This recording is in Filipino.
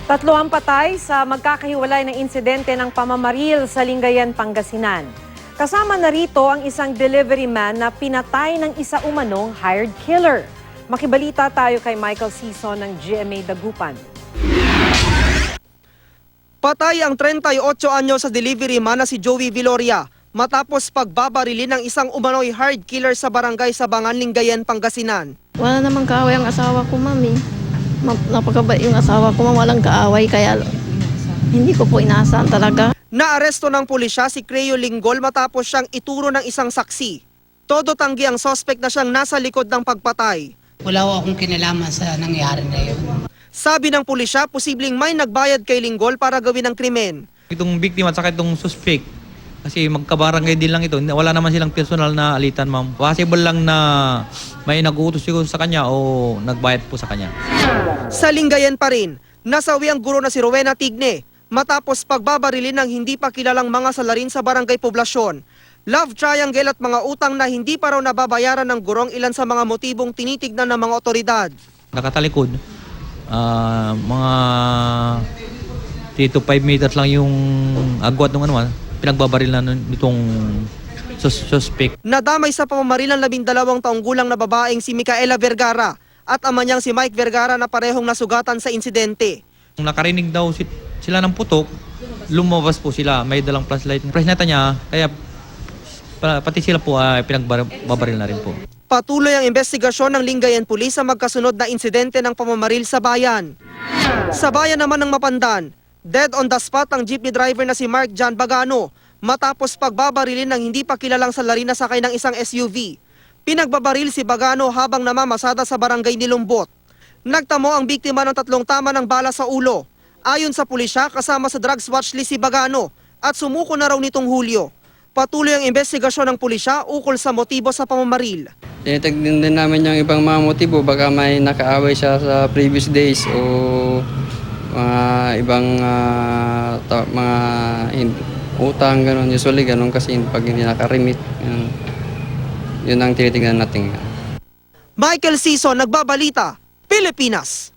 Tatlo ang patay sa magkakahiwalay na insidente ng pamamaril sa Lingayen, Pangasinan. Kasama na rito ang isang delivery man na pinatay ng isa umanong hired killer. Makibalita tayo kay Michael Sison ng GMA Dagupan. Patay ang 38 anyo sa delivery man na si Joey Viloria matapos pagbabarilin ng isang umano'y hired killer sa barangay Sabangan, Lingayen, Pangasinan. Wala namang kaaway ang asawa ko, mami. Napakabait yung asawa ko, walang kaaway, kaya hindi ko po inaasahan talaga. Naaresto ng pulisya si Creo Linggol matapos siyang ituro ng isang saksi. Todo tanggi ang suspect na siyang nasa likod ng pagpatay. Wala ko akong kinalaman sa nangyari na yun. Sabi ng pulisya, posibleng may nagbayad kay Linggol para gawin ang krimen. Itong biktima at saka itong suspect, kasi magkabarangay din lang ito, wala naman silang personal na alitan, ma'am. Possible lang na may nag-uutos siguro sa kanya o nagbayad po sa kanya. Sa Lingayen pa rin, nasawi ang guro na si Rowena Tigne matapos pagbabarilin ng hindi pa kilalang mga salarin sa barangay poblasyon. Love triangle at mga utang na hindi pa raw nababayaran ng gurong ilan sa mga motibong tinitignan ng mga otoridad. Nakatalikod, mga 3 to 5 meters lang yung agwat ng pinagbabaril na nitong suspect. Nadamay sa pamamaril ang 12 taong gulang na babaeng si Micaela Vergara at ama niyang si Mike Vergara na parehong nasugatan sa insidente. Nung nakarinig daw sila ng putok, lumabas po sila. May dalang flashlight. Presneta niya, kaya pati sila po pinagbabaril na rin po. Patuloy ang investigasyon ng Lingayen Police sa magkasunod na insidente ng pamamaril sa bayan. Sa bayan naman ng Mapandan, dead on the spot ang jeepney driver na si Mark John Bagano matapos pagbabarilin ng hindi pa kilalang salarin na sakay ng isang SUV. Pinagbabaril si Bagano habang namamasada sa barangay Nilumbot. Nagtamo ang biktima ng 3 tama ng bala sa ulo. Ayon sa pulisya, kasama sa drugs watch list si Bagano at sumuko na raw nitong Hulyo. Patuloy ang investigasyon ng pulisya ukol sa motibo sa pamamaril. Tinitignan din namin yung ibang mga motibo, baka may nakaaway siya sa previous days o ibang mga utang, gano'n. Usually gano'n kasi pag hindi nakarimit, yun ang tinitignan natin. Michael Sison, Nagbabalita, Pilipinas.